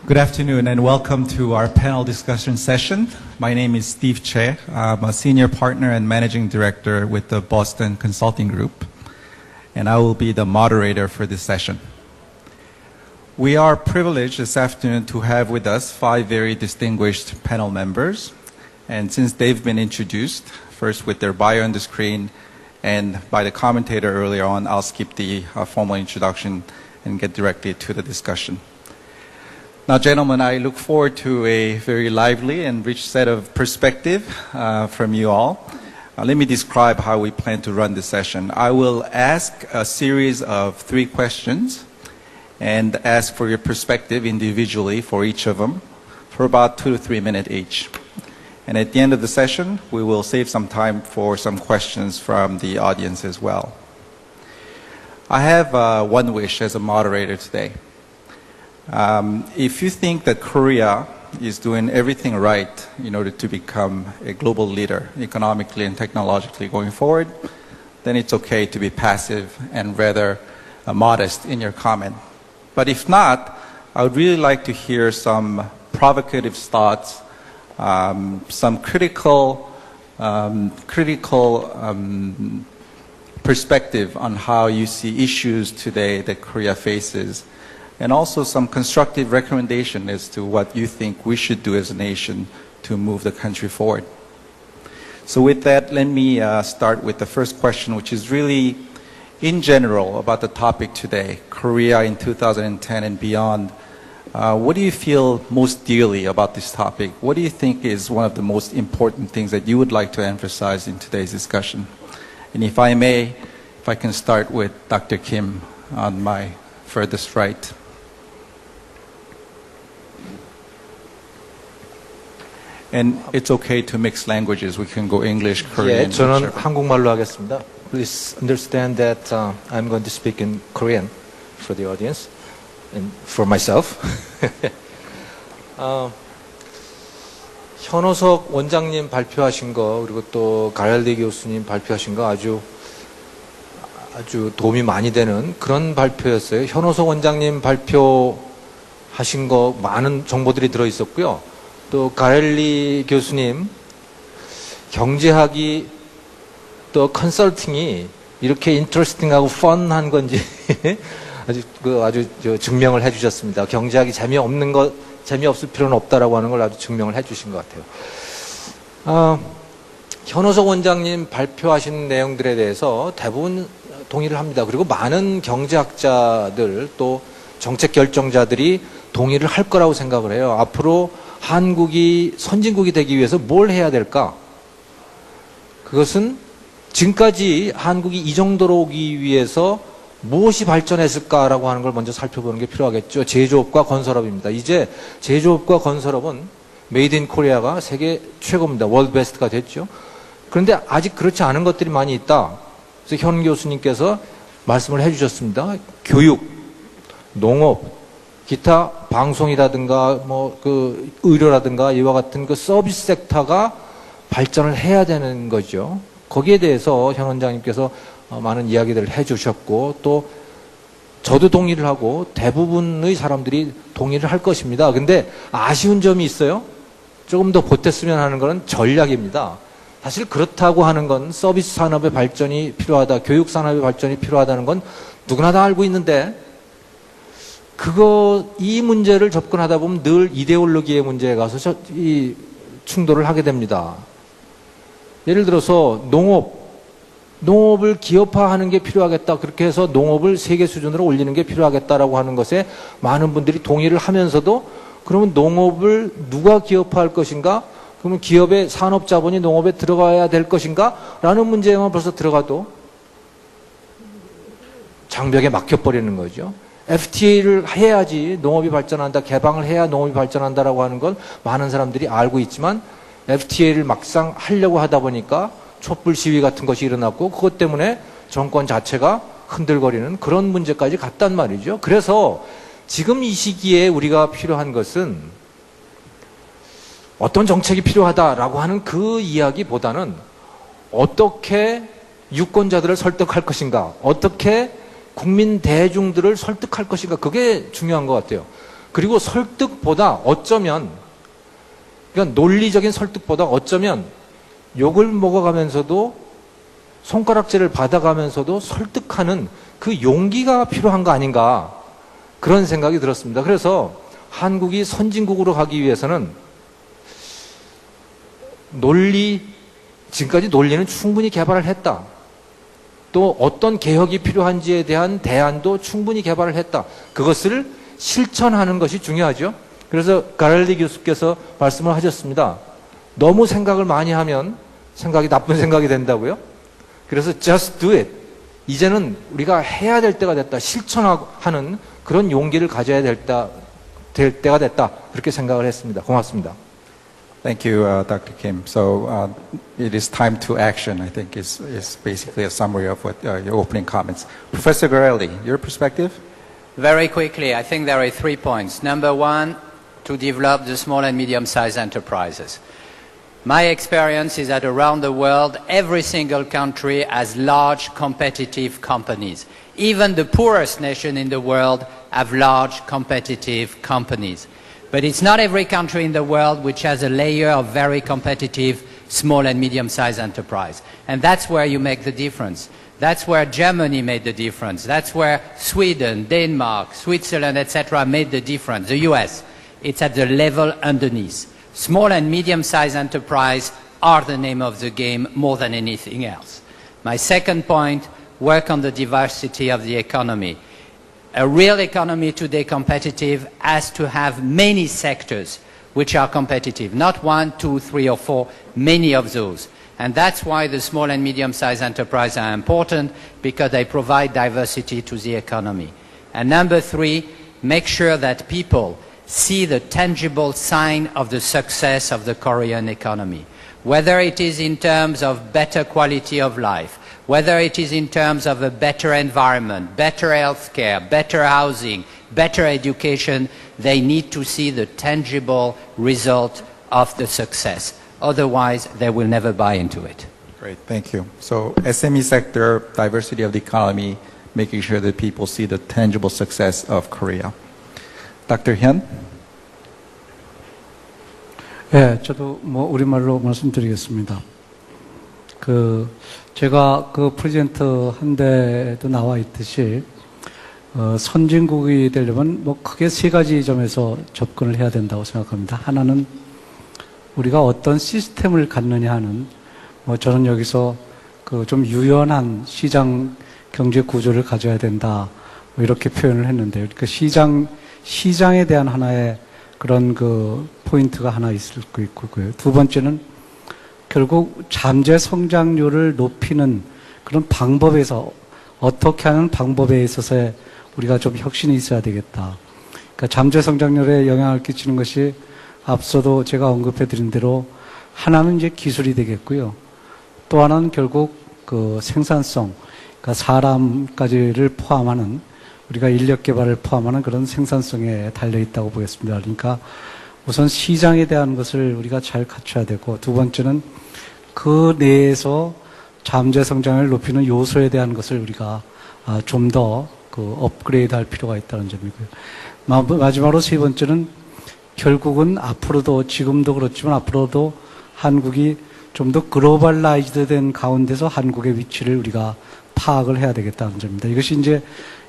Good afternoon and welcome to our panel discussion session. My name is Steve Che. I'm a senior partner and managing director with the Boston Consulting Group, and I will be the moderator for this session. We are privileged this afternoon to have with us 5 very distinguished panel members, and since they've been introduced, first with their bio on the screen and by the commentator earlier on, I'll skip the formal introduction and get directly to the discussion. Now, gentlemen, I look forward to a very lively and rich set of perspective from you all. Let me describe how we plan to run this session. I will ask a series of 3 questions and ask for your perspective individually for each of them for about 2 to 3 minutes each. And at the end of the session, we will save some time for some questions from the audience as well. I have one wish as a moderator today. If you think that Korea is doing everything right in order to become a global leader economically and technologically going forward, then it's okay to be passive and rather modest in your comment. But if not, I would really like to hear some provocative thoughts, some critical perspective on how you see issues today that Korea faces, and also some constructive recommendation as to what you think we should do as a nation to move the country forward. So with that, let me start with the first question, which is really in general about the topic today, Korea in 2010 and beyond. What do you feel most dearly about this topic? What do you think is one of the most important things that you would like to emphasize in today's discussion? And if I may, if I can start with Dr. Kim on my furthest right. And it's okay to mix languages. We can go English, Korean. 예, 저는 한국말로 하겠습니다. Please understand that I'm going to speak in Korean for the audience and for myself. 현호석 원장님 발표하신 거 그리고 또 가랄리 교수님 발표하신 거 아주 도움이 많이 되는 그런 발표였어요. 현호석 원장님 발표하신 거 많은 정보들이 들어 있었고요. 또 가렐리 교수님 경제학이 또 컨설팅이 이렇게 인터레스팅하고 펀한 건지 아주 증명을 해주셨습니다. 경제학이 재미없을 필요는 없다라고 하는 걸 아주 증명을 해주신 것 같아요. 현호석 원장님 발표하신 내용들에 대해서 대부분 동의를 합니다. 그리고 많은 경제학자들 또 정책 결정자들이 동의를 할 거라고 생각을 해요. 앞으로 한국이 선진국이 되기 위해서 뭘 해야 될까? 그것은 지금까지 한국이 이 정도로 오기 위해서 무엇이 발전했을까라고 하는 걸 먼저 살펴보는 게 필요하겠죠. 제조업과 건설업입니다. 이제 제조업과 건설업은 메이드 인 코리아가 세계 최고입니다. 월드 베스트가 됐죠. 그런데 아직 그렇지 않은 것들이 많이 있다. 그래서 현 교수님께서 말씀을 해주셨습니다. 교육, 농업, 기타 방송이라든가 의료라든가 이와 같은 그 서비스 섹터가 발전을 해야 되는 거죠. 거기에 대해서 현 원장님께서 많은 이야기들을 해주셨고 또 저도 동의를 하고 대부분의 사람들이 동의를 할 것입니다. 근데 아쉬운 점이 있어요. 조금 더 보탰으면 하는 것은 전략입니다. 사실 그렇다고 하는 건 서비스 산업의 발전이 필요하다, 교육 산업의 발전이 필요하다는 건 누구나 다 알고 있는데 이 문제를 접근하다 보면 늘 이데올로기의 문제에 가서 이 충돌을 하게 됩니다. 예를 들어서 농업을 기업화하는 게 필요하겠다. 그렇게 해서 농업을 세계 수준으로 올리는 게 필요하겠다라고 하는 것에 많은 분들이 동의를 하면서도 그러면 농업을 누가 기업화할 것인가? 그러면 기업의 산업자본이 농업에 들어가야 될 것인가? 라는 문제에만 벌써 들어가도 장벽에 막혀버리는 거죠. FTA를 해야지 농업이 발전한다, 개방을 해야 농업이 발전한다라고 하는 건 많은 사람들이 알고 있지만 FTA를 막상 하려고 하다 보니까 촛불 시위 같은 것이 일어났고 그것 때문에 정권 자체가 흔들거리는 그런 문제까지 갔단 말이죠. 그래서 지금 이 시기에 우리가 필요한 것은 어떤 정책이 필요하다라고 하는 그 이야기보다는 어떻게 유권자들을 설득할 것인가, 어떻게 국민 대중들을 설득할 것인가, 그게 중요한 것 같아요. 그리고 설득보다 어쩌면, 그러니까 논리적인 설득보다 어쩌면 욕을 먹어가면서도 손가락질을 받아가면서도 설득하는 그 용기가 필요한 거 아닌가, 그런 생각이 들었습니다. 그래서 한국이 선진국으로 가기 위해서는 지금까지 논리는 충분히 개발을 했다. 또 어떤 개혁이 필요한지에 대한 대안도 충분히 개발을 했다. 그것을 실천하는 것이 중요하죠. 그래서 가렐리 교수께서 말씀을 하셨습니다. 너무 생각을 많이 하면 생각이 나쁜 생각이 된다고요. 그래서 just do it. 이제는 우리가 해야 될 때가 됐다. 실천하는 그런 용기를 가져야 될 때가 됐다. 그렇게 생각을 했습니다. 고맙습니다. Thank you, Dr. Kim. So it is time to action, I think, is basically a summary of what your opening comments. Professor Garelli, your perspective? Very quickly, I think there are 3 points. Number one, to develop the small and medium-sized enterprises. My experience is that around the world, every single country has large competitive companies. Even the poorest nation in the world have large competitive companies. But it's not every country in the world which has a layer of very competitive small and medium-sized enterprise. And that's where you make the difference. That's where Germany made the difference. That's where Sweden, Denmark, Switzerland, etc. made the difference. The US, it's at the level underneath. Small and medium-sized enterprise are the name of the game more than anything else. My second point, work on the diversity of the economy. A real economy today competitive has to have many sectors which are competitive. Not 1, 2, 3 or 4, many of those. And that's why the small and medium-sized enterprises are important, because they provide diversity to the economy. And number 3, make sure that people see the tangible sign of the success of the Korean economy. Whether it is in terms of better quality of life, whether it is in terms of a better environment, better healthcare, better housing, better education, they need to see the tangible result of the success. Otherwise, they will never buy into it. Great, thank you. So SME sector, diversity of the economy, making sure that people see the tangible success of Korea. Dr. Hyun? 예, 저도 우리말로 말씀드리겠습니다. 제가 프레젠터 한데도 나와 있듯이, 선진국이 되려면 크게 3가지 점에서 접근을 해야 된다고 생각합니다. 하나는 우리가 어떤 시스템을 갖느냐 하는, 저는 여기서 좀 유연한 시장 경제 구조를 가져야 된다, 이렇게 표현을 했는데요. 그러니까 시장에 대한 하나의 그런 포인트가 하나 있을 수 있고요. 두 번째는 결국 잠재 성장률을 높이는 그런 방법에서, 어떻게 하는 방법에 있어서 우리가 좀 혁신이 있어야 되겠다. 그러니까 잠재 성장률에 영향을 끼치는 것이 앞서도 제가 언급해 드린 대로 하나는 이제 기술이 되겠고요. 또 하나는 결국 생산성, 그러니까 사람까지를 포함하는, 우리가 인력 개발을 포함하는 그런 생산성에 달려 있다고 보겠습니다. 그러니까 우선 시장에 대한 것을 우리가 잘 갖춰야 되고, 두 번째는 그 내에서 잠재 성장을 높이는 요소에 대한 것을 우리가 좀 더 업그레이드 할 필요가 있다는 점이고요. 마지막으로 세 번째는 결국은 앞으로도, 지금도 그렇지만 앞으로도 한국이 좀 더 글로벌라이즈드 된 가운데서 한국의 위치를 우리가 파악을 해야 되겠다는 점입니다. 이것이 이제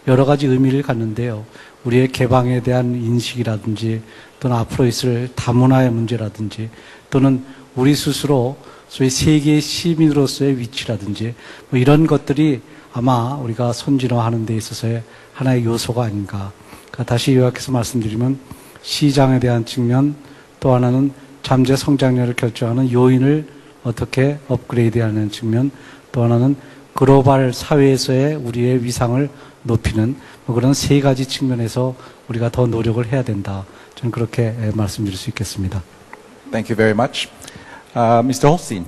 여러 가지 의미를 갖는데요. 우리의 개방에 대한 인식이라든지, 또는 앞으로 있을 다문화의 문제라든지, 또는 우리 스스로 소위 세계의 시민으로서의 위치라든지, 이런 것들이 아마 우리가 선진화하는 데 있어서의 하나의 요소가 아닌가. 그러니까 다시 요약해서 말씀드리면, 시장에 대한 측면, 또 하나는 잠재 성장률을 결정하는 요인을 어떻게 업그레이드하는 측면, 또 하나는 글로벌 사회에서의 우리의 위상을 높이는 그런 3가지 측면에서 우리가 더 노력을 해야 된다. 저는 그렇게 말씀드릴 수 있겠습니다. Thank you very much. Mr. Holstein.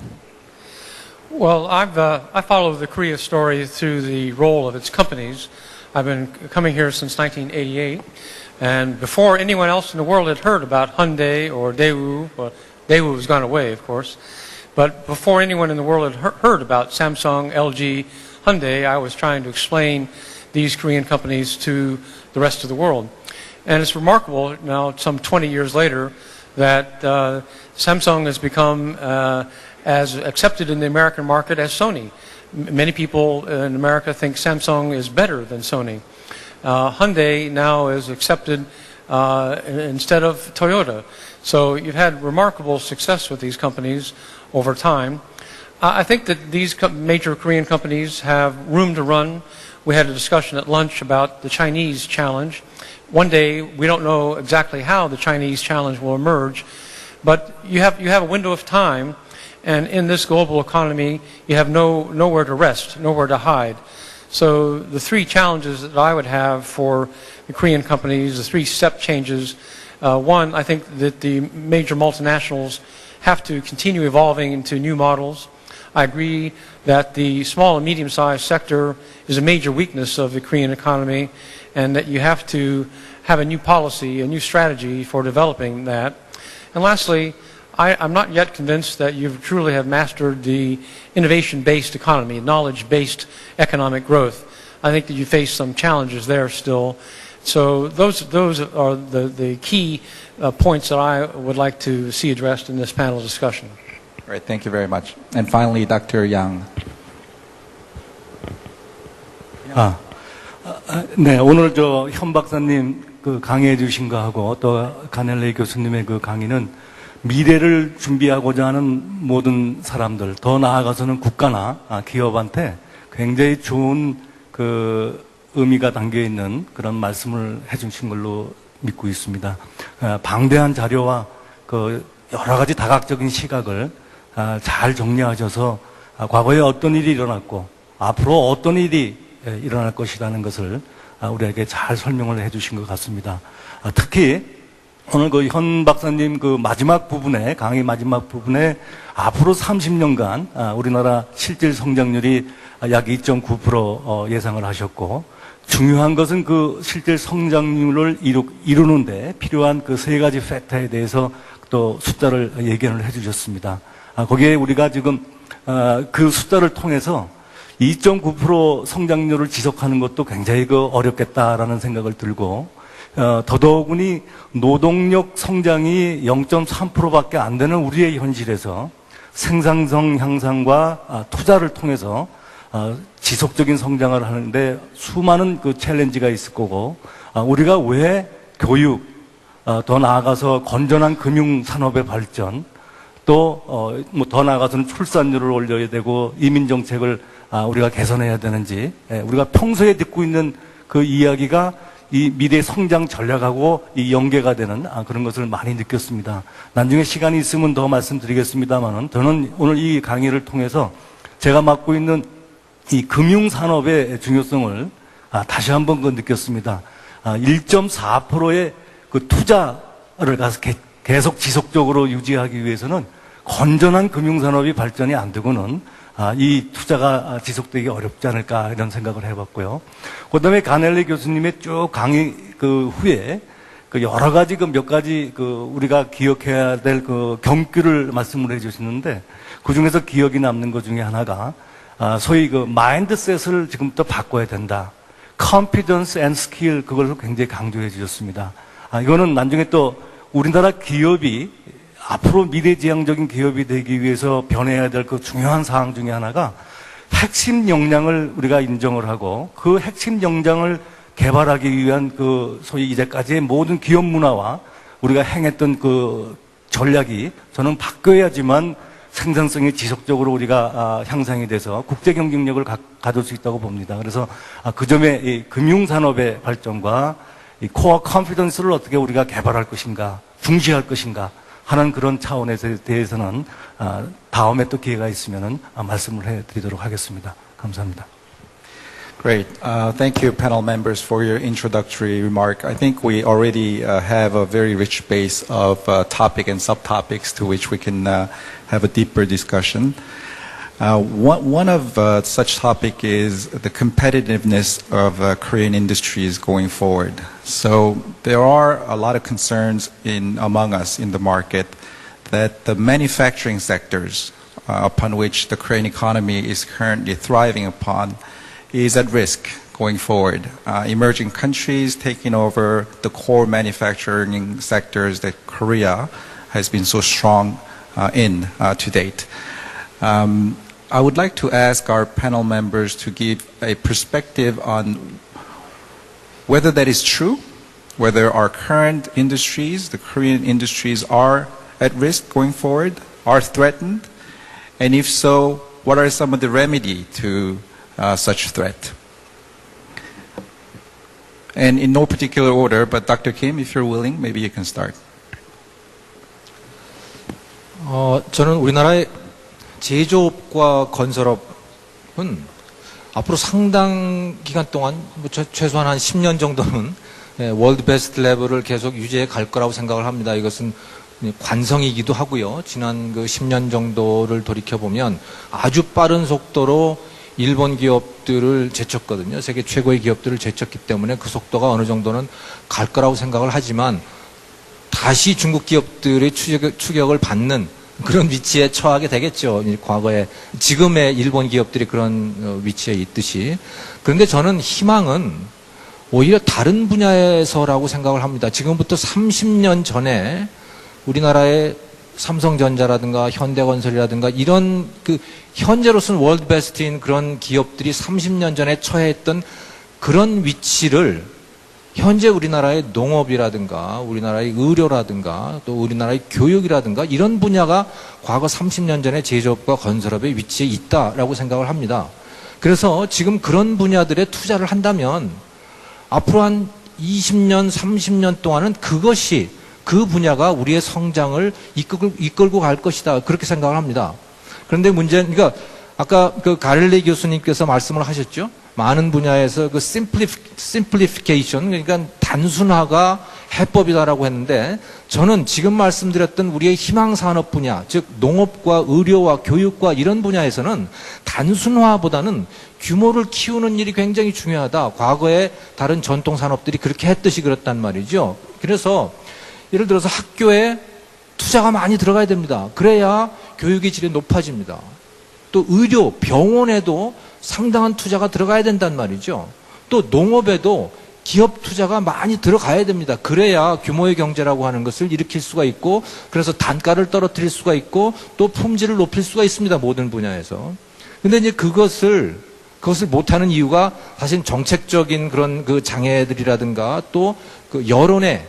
Well, I follow the Korea story through the role of its companies. I've been coming here since 1988, and before anyone else in the world had heard about Hyundai or Daewoo, well, Daewoo has gone away, of course, but before anyone in the world had heard about Samsung, LG, Hyundai, I was trying to explain these Korean companies to the rest of the world. And it's remarkable now, some 20 years later, that Samsung has become as accepted in the American market as Sony. Many people in America think Samsung is better than Sony. Hyundai now is accepted instead of Toyota. So you've had remarkable success with these companies over time. I think that these major Korean companies have room to run. We had a discussion at lunch about the Chinese challenge. One day, we don't know exactly how the Chinese challenge will emerge, but you have a window of time, and in this global economy, you have nowhere to rest, nowhere to hide. So the three challenges that I would have for the Korean companies, the three step changes, one, I think that the major multinationals have to continue evolving into new models. I agree that the small and medium-sized sector is a major weakness of the Korean economy, and that you have to have a new policy, a new strategy for developing that. And lastly, I'm not yet convinced that you truly have mastered the innovation-based economy, knowledge-based economic growth. I think that you face some challenges there still. So those are the key points that I would like to see addressed in this panel discussion. All right, thank you very much. And finally, Dr. Yang. 네, 오늘 현 박사님 그 강의해 주신 거하고 또 가넬리 교수님의 그 강의는 미래를 준비하고자 하는 모든 사람들, 더 나아가서는 국가나 기업한테 굉장히 좋은 그 의미가 담겨 있는 그런 말씀을 해 주신 걸로 믿고 있습니다. 방대한 자료와 그 여러 가지 다각적인 시각을 잘 정리하셔서 과거에 어떤 일이 일어났고 앞으로 어떤 일이 일어날 것이라는 것을 우리에게 잘 설명을 해 주신 것 같습니다. 특히 오늘 그 현 박사님 그 마지막 부분에, 강의 마지막 부분에 앞으로 30년간 우리나라 실질 성장률이 약 2.9% 예상을 하셨고, 중요한 것은 그 실질 성장률을 이루는데 필요한 그 세 가지 팩터에 대해서 또 숫자를 예견을 해 주셨습니다. 거기에 우리가 지금 그 숫자를 통해서 2.9% 성장률을 지속하는 것도 굉장히 어렵겠다라는 생각을 들고, 더더욱이 노동력 성장이 0.3%밖에 안 되는 우리의 현실에서 생산성 향상과 투자를 통해서 지속적인 성장을 하는데 수많은 그 챌린지가 있을 거고, 우리가 왜 교육, 더 나아가서 건전한 금융 산업의 발전, 또 더 나아가서는 출산율을 올려야 되고 이민 정책을 우리가 개선해야 되는지, 우리가 평소에 듣고 있는 그 이야기가 이 미래 성장 전략하고 이 연계가 되는 그런 것을 많이 느꼈습니다. 나중에 시간이 있으면 더 말씀드리겠습니다만은, 저는 오늘 이 강의를 통해서 제가 맡고 있는 이 금융산업의 중요성을 다시 한번 느꼈습니다. 1.4%의 그 투자를 계속 지속적으로 유지하기 위해서는 건전한 금융산업이 발전이 안 되고는 이 투자가 지속되기 어렵지 않을까 이런 생각을 해봤고요. 그 다음에 가넬리 교수님의 쭉 강의 그 후에 그 여러 가지 몇 가지 우리가 기억해야 될 경규를 말씀을 해주시는데, 그 중에서 기억이 남는 것 중에 하나가 소위 마인드셋을 지금부터 바꿔야 된다. Confidence and skill, 그걸 굉장히 강조해 주셨습니다. 이거는 나중에 또 우리나라 기업이 앞으로 미래지향적인 기업이 되기 위해서 변해야 될 그 중요한 사항 중에 하나가 핵심 역량을 우리가 인정을 하고, 그 핵심 역량을 개발하기 위한 소위 이제까지의 모든 기업 문화와 우리가 행했던 그 전략이 저는 바뀌어야지만 생산성이 지속적으로 우리가 향상이 돼서 국제 경쟁력을 가질 수 있다고 봅니다. 그래서 그 점에 이 금융산업의 발전과 이 코어 컨피던스를 어떻게 우리가 개발할 것인가, 중시할 것인가 하는 그런 차원에 대해서는 다음에 또 기회가 있으면 말씀을 해드리도록 하겠습니다. 감사합니다. Great. Thank you, panel members, for your introductory remark. I think we already have a very rich base of topic and subtopics to which we can have a deeper discussion. One of such topic is the competitiveness of Korean industries going forward. So there are a lot of concerns among us in the market that the manufacturing sectors upon which the Korean economy is currently thriving upon is at risk going forward? Emerging countries taking over the core manufacturing sectors that Korea has been so strong in to date. I would like to ask our panel members to give a perspective on whether that is true, whether our current industries, the Korean industries, are at risk going forward, are threatened, and if so, what are some of the remedy to such threat? And in no particular order, but Dr. Kim, if you're willing, maybe you can start. 저는 우리나라의 제조업과 건설업은 앞으로 상당 기간 동안 최소한 한 10년 정도는 월드 베스트 레벨을 계속 유지해 갈 거라고 생각을 합니다. 이것은 관성이기도 하고요. 지난 그 10년 정도를 돌이켜보면 아주 빠른 속도로 일본 기업들을 제쳤거든요. 세계 최고의 기업들을 제쳤기 때문에 그 속도가 어느 정도는 갈 거라고 생각을 하지만 다시 중국 기업들의 추격을 받는 그런 위치에 처하게 되겠죠. 과거에 지금의 일본 기업들이 그런 위치에 있듯이. 그런데 저는 희망은 오히려 다른 분야에서라고 생각을 합니다. 지금부터 30년 전에 우리나라의 삼성전자라든가 현대건설이라든가 이런 그 현재로서는 월드 베스트인 그런 기업들이 30년 전에 처해있던 그런 위치를 현재 우리나라의 농업이라든가 우리나라의 의료라든가 또 우리나라의 교육이라든가 이런 분야가 과거 30년 전에 제조업과 건설업의 위치에 있다라고 생각을 합니다. 그래서 지금 그런 분야들에 투자를 한다면 앞으로 한 20년, 30년 동안은 그것이 그 분야가 우리의 성장을 이끌고 갈 것이다. 그렇게 생각을 합니다. 그런데 문제는, 그러니까 아까 그 가릴레이 교수님께서 말씀을 하셨죠. 많은 분야에서 그 simplification, 그러니까 단순화가 해법이다라고 했는데 저는 지금 말씀드렸던 우리의 희망산업 분야, 즉 농업과 의료와 교육과 이런 분야에서는 단순화보다는 규모를 키우는 일이 굉장히 중요하다. 과거에 다른 전통산업들이 그렇게 했듯이 그렇단 말이죠. 그래서 예를 들어서 학교에 투자가 많이 들어가야 됩니다. 그래야 교육의 질이 높아집니다. 또 의료, 병원에도 상당한 투자가 들어가야 된단 말이죠. 또 농업에도 기업 투자가 많이 들어가야 됩니다. 그래야 규모의 경제라고 하는 것을 일으킬 수가 있고 그래서 단가를 떨어뜨릴 수가 있고 또 품질을 높일 수가 있습니다. 모든 분야에서. 근데 이제 그것을 못하는 이유가 사실 정책적인 그런 그 장애들이라든가 또 그 여론의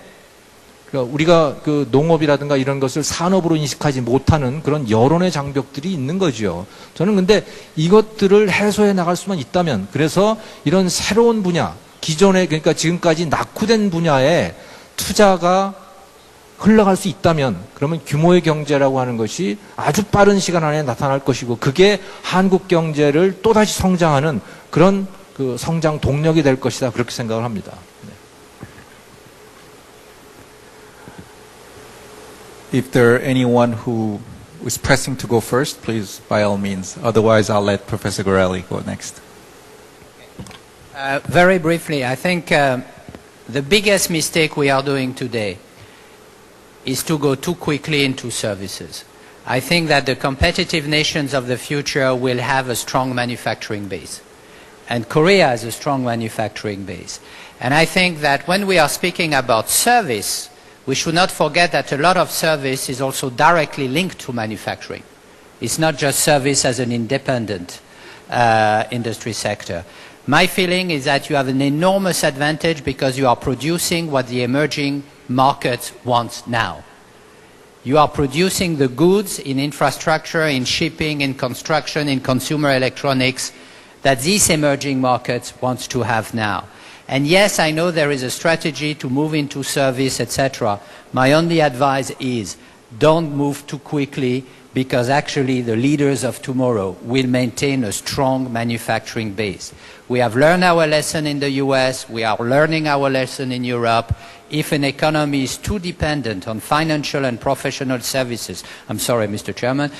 그러니까 우리가 그 농업이라든가 이런 것을 산업으로 인식하지 못하는 그런 여론의 장벽들이 있는 거죠. 저는 근데 이것들을 해소해 나갈 수만 있다면 그래서 이런 새로운 분야, 기존에 그러니까 지금까지 낙후된 분야에 투자가 흘러갈 수 있다면 그러면 규모의 경제라고 하는 것이 아주 빠른 시간 안에 나타날 것이고 그게 한국 경제를 또다시 성장하는 그런 그 성장 동력이 될 것이다. 그렇게 생각을 합니다. If there anyone who is pressing to go first, please, by all means. Otherwise, I'll let Professor Gorelli go next. Very briefly, I think the biggest mistake we are doing today is to go too quickly into services. I think that the competitive nations of the future will have a strong manufacturing base. And Korea has a strong manufacturing base. And I think that when we are speaking about service, we should not forget that a lot of service is also directly linked to manufacturing. It's not just service as an independent industry sector. My feeling is that you have an enormous advantage because you are producing what the emerging markets want now. You are producing the goods in infrastructure, in shipping, in construction, in consumer electronics that these emerging markets want to have now. And yes, I know there is a strategy to move into service, etc. My only advice is don't move too quickly because actually the leaders of tomorrow will maintain a strong manufacturing base. We have learned our lesson in the US, we are learning our lesson in Europe. If an economy is too dependent on financial and professional services, I'm sorry, Mr. Chairman,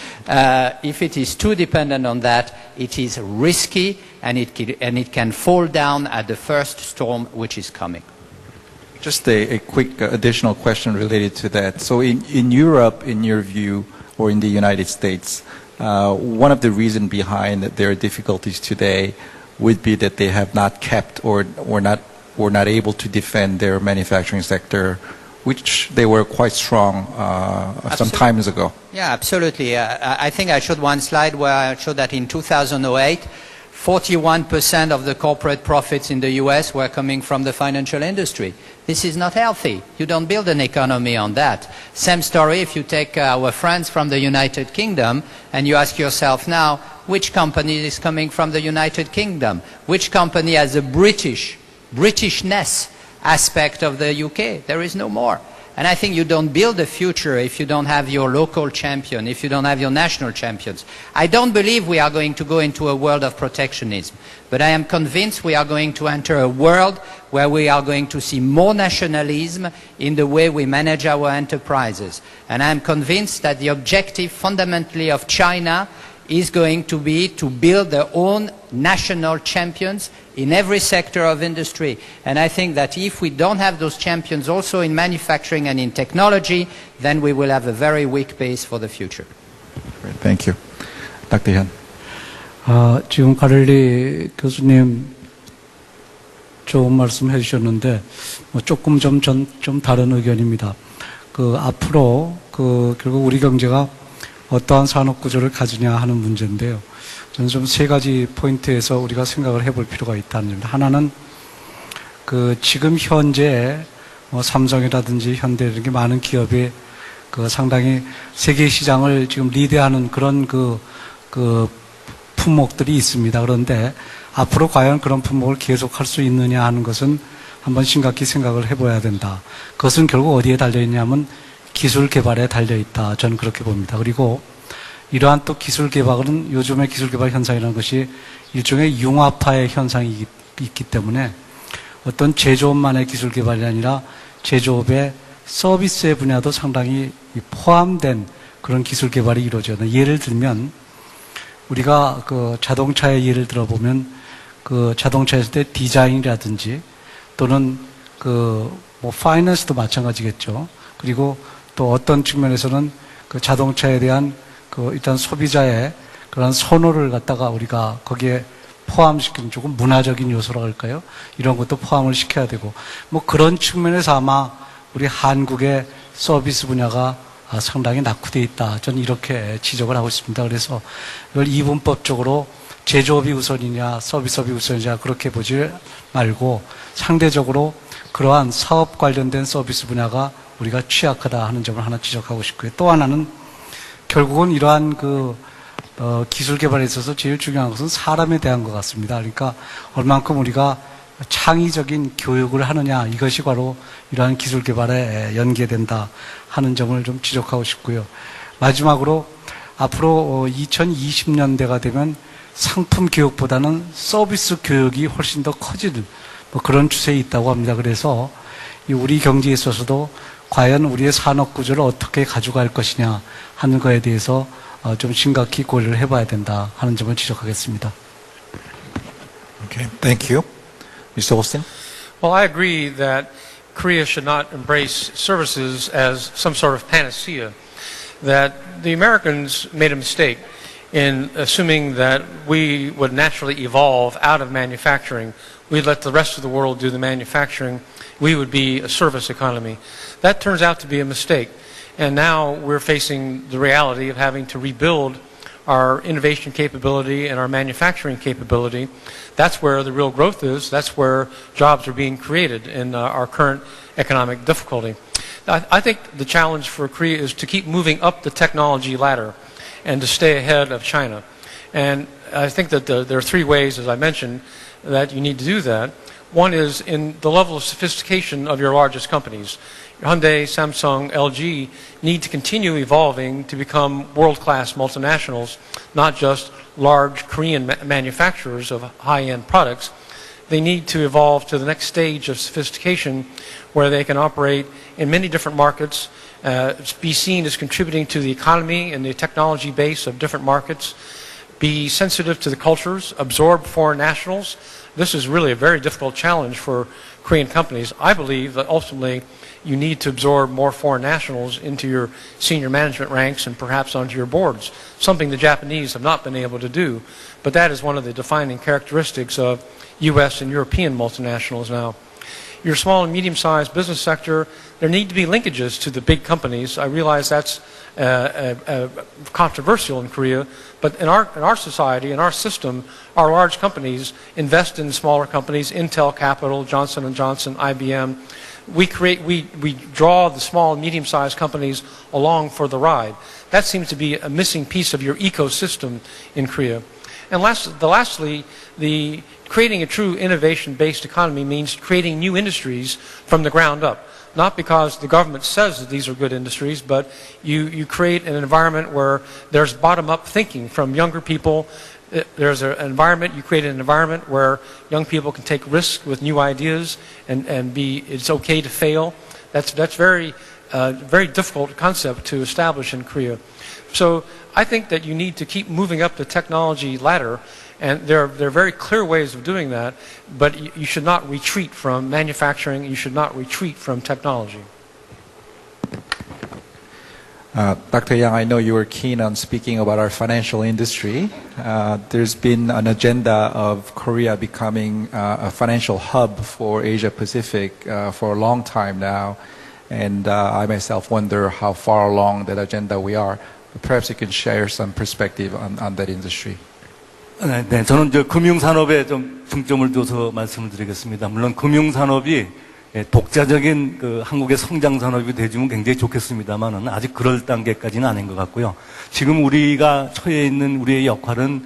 if it is too dependent on that, it is risky and it can fall down at the first storm which is coming. Just a quick additional question related to that. So in Europe, in your view, or in the United States, one of the reasons behind their difficulties today would be that they have not kept or not able to defend their manufacturing sector, which they were quite strong some times ago. Yeah, absolutely. I think I showed one slide where I showed that in 2008, 41% of the corporate profits in the US were coming from the financial industry. This is not healthy. You don't build an economy on that. Same story if you take our friends from the United Kingdom and you ask yourself now, which company is coming from the United Kingdom? Which company has a Britishness aspect of the UK? There is no more. And I think you don't build a future if you don't have your local champion, if you don't have your national champions. I don't believe we are going to go into a world of protectionism, but I am convinced we are going to enter a world where we are going to see more nationalism in the way we manage our enterprises. And I am convinced that the objective fundamentally of China is going to be to build their own national champions in every sector of industry. And I think that if we don't have those champions also in manufacturing and in technology, then we will have a very weak base for the future. Great, thank you. Dr. Hyun. 지금 가렐리 교수님 좋은 말씀 해주셨는데 조금 좀 다른 의견입니다. 앞으로 결국 우리 경제가 어떠한 산업 구조를 가지냐 하는 문제인데요. 저는 좀 세 가지 포인트에서 우리가 생각을 해볼 필요가 있다는 점입니다. 하나는 지금 현재 삼성이라든지 현대 이렇게 많은 기업이 상당히 세계 시장을 지금 리드하는 그런 품목들이 있습니다. 그런데 앞으로 과연 그런 품목을 계속할 수 있느냐 하는 것은 한번 심각히 생각을 해봐야 된다. 그것은 결국 어디에 달려있냐면 기술 개발에 달려있다. 저는 그렇게 봅니다. 그리고 이러한 또 기술 개발은 요즘의 기술 개발 현상이라는 것이 일종의 융합화의 현상이 있기 때문에 어떤 제조업만의 기술 개발이 아니라 제조업의 서비스의 분야도 상당히 포함된 그런 기술 개발이 이루어져요. 예를 들면 우리가 자동차의 예를 들어보면 자동차에서 때 디자인이라든지 또는 파이낸스도 마찬가지겠죠. 그리고 또 어떤 측면에서는 자동차에 대한 일단 소비자의 그런 선호를 갖다가 우리가 거기에 포함시키는 조금 문화적인 요소라고 할까요? 이런 것도 포함을 시켜야 되고 그런 측면에서 아마 우리 한국의 서비스 분야가 상당히 낙후되어 있다. 저는 이렇게 지적을 하고 있습니다. 그래서 이걸 이분법적으로 제조업이 우선이냐 서비스업이 우선이냐 그렇게 보지 말고 상대적으로 그러한 사업 관련된 서비스 분야가 우리가 취약하다 하는 점을 하나 지적하고 싶고요. 또 하나는 결국은 이러한 기술 개발에 있어서 제일 중요한 것은 사람에 대한 것 같습니다. 그러니까 얼만큼 우리가 창의적인 교육을 하느냐 이것이 바로 이러한 기술 개발에 연계된다 하는 점을 좀 지적하고 싶고요. 마지막으로 앞으로 2020년대가 되면 상품 교육보다는 서비스 교육이 훨씬 더 커질 그런 추세에 있다고 합니다. 그래서 우리 경제에 있어서도 과연 우리의 산업 구조를 어떻게 가져갈 것이냐 하는 거에 대해서 좀 심각히 고려를 해봐야 된다 하는 점을 지적하겠습니다. Okay, thank you. Mr. Austin? Well, I agree that Korea should not embrace services as some sort of panacea, that the Americans made a mistake in assuming that we would naturally evolve out of manufacturing. We'd let the rest of the world do the manufacturing. We would be a service economy. That turns out to be a mistake. And now we're facing the reality of having to rebuild our innovation capability and our manufacturing capability. That's where the real growth is. That's where jobs are being created in our current economic difficulty. I think the challenge for Korea is to keep moving up the technology ladder and to stay ahead of China. And I think that there are three ways, as I mentioned, that you need to do that. One is in the level of sophistication of your largest companies. Hyundai, Samsung, LG need to continue evolving to become world-class multinationals, not just large Korean manufacturers of high-end products. They need to evolve to the next stage of sophistication where they can operate in many different markets, be seen as contributing to the economy and the technology base of different markets, be sensitive to the cultures, absorb foreign nationals. This is really a very difficult challenge for Korean companies. I believe that ultimately you need to absorb more foreign nationals into your senior management ranks and perhaps onto your boards, something the Japanese have not been able to do. But that is one of the defining characteristics of U.S. and European multinationals now. Your small and medium-sized business sector, there need to be linkages to the big companies. I realize that's controversial in Korea, but in our society, in our system, our large companies invest in smaller companies, Intel Capital, Johnson & Johnson, IBM. We draw the small and medium-sized companies along for the ride. That seems to be a missing piece of your ecosystem in Korea. And lastly, creating a true innovation-based economy means creating new industries from the ground up. Not because the government says that these are good industries, but you create an environment where there's bottom-up thinking from younger people. There's an environment, you create an environment where young people can take risks with new ideas and it's okay to fail. That's very difficult concept to establish in Korea. So I think that you need to keep moving up the technology ladder, and there are very clear ways of doing that, but you should not retreat from manufacturing, you should not retreat from technology. Dr. Yang, I know you were keen on speaking about our financial industry. There's been an agenda of Korea becoming a financial hub for Asia Pacific for a long time now, and I myself wonder how far along that agenda we are. Perhaps you can share some perspective on that industry. 네, 저는 금융산업에 좀 중점을 둬서 말씀을 드리겠습니다. 물론 금융산업이 독자적인 한국의 성장산업이 되주면 굉장히 좋겠습니다만은 아직 그럴 단계까지는 아닌 것 같고요. 지금 우리가 처해 있는 우리의 역할은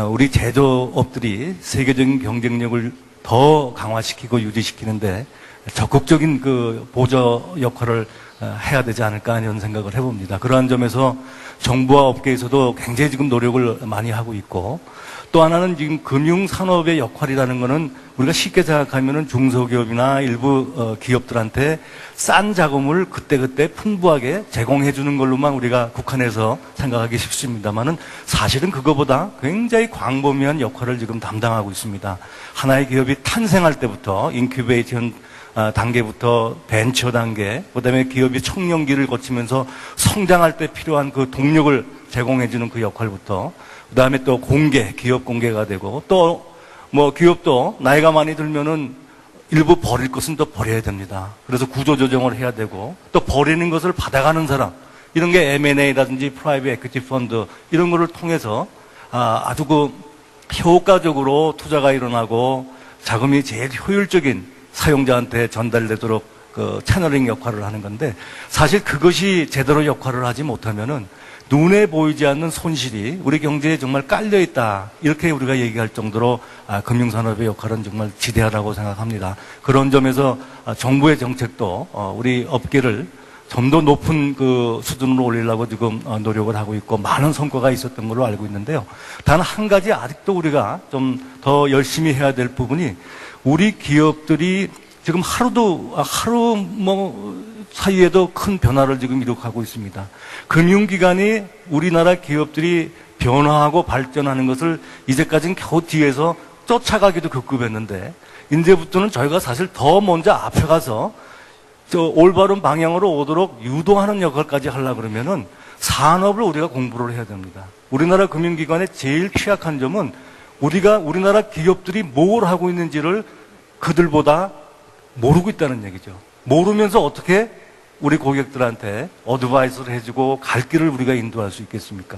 우리 제조업들이 세계적인 경쟁력을 더 강화시키고 유지시키는데 적극적인 보조 역할을 해야 되지 않을까 이런 생각을 해봅니다. 그러한 점에서 정부와 업계에서도 굉장히 지금 노력을 많이 하고 있고, 또 하나는 지금 금융산업의 역할이라는 것은 우리가 쉽게 생각하면은 중소기업이나 일부 기업들한테 싼 자금을 그때그때 풍부하게 제공해 주는 걸로만 우리가 국한해서 생각하기 쉽습니다만은 사실은 그거보다 굉장히 광범위한 역할을 지금 담당하고 있습니다. 하나의 기업이 탄생할 때부터 인큐베이션 단계부터 벤처 단계, 그다음에 기업이 청년기를 거치면서 성장할 때 필요한 그 동력을 제공해 주는 그 역할부터, 그다음에 또 기업 공개가 되고, 또 기업도 나이가 많이 들면은 일부 버릴 것은 또 버려야 됩니다. 그래서 구조조정을 해야 되고, 또 버리는 것을 받아가는 사람, 이런 게 M&A라든지 프라이빗 에퀴티 펀드 이런 거를 통해서 아주 효과적으로 투자가 일어나고 자금이 제일 효율적인 사용자한테 전달되도록 채널링 역할을 하는 건데, 사실 그것이 제대로 역할을 하지 못하면은 눈에 보이지 않는 손실이 우리 경제에 정말 깔려 있다, 이렇게 우리가 얘기할 정도로 금융산업의 역할은 정말 지대하다고 생각합니다. 그런 점에서 정부의 정책도 우리 업계를 좀 더 높은 수준으로 올리려고 지금 노력을 하고 있고 많은 성과가 있었던 걸로 알고 있는데요. 단 한 가지 아직도 우리가 좀 더 열심히 해야 될 부분이, 우리 기업들이 지금 하루 사이에도 큰 변화를 지금 이룩하고 있습니다. 금융기관이 우리나라 기업들이 변화하고 발전하는 것을 이제까지는 겨우 뒤에서 쫓아가기도 급급했는데, 이제부터는 저희가 사실 더 먼저 앞에 가서 올바른 방향으로 오도록 유도하는 역할까지 하려고 그러면은 산업을 우리가 공부를 해야 됩니다. 우리나라 금융기관의 제일 취약한 점은 우리나라 기업들이 뭘 하고 있는지를 그들보다 모르고 있다는 얘기죠. 모르면서 어떻게 우리 고객들한테 어드바이스를 해주고 갈 길을 우리가 인도할 수 있겠습니까?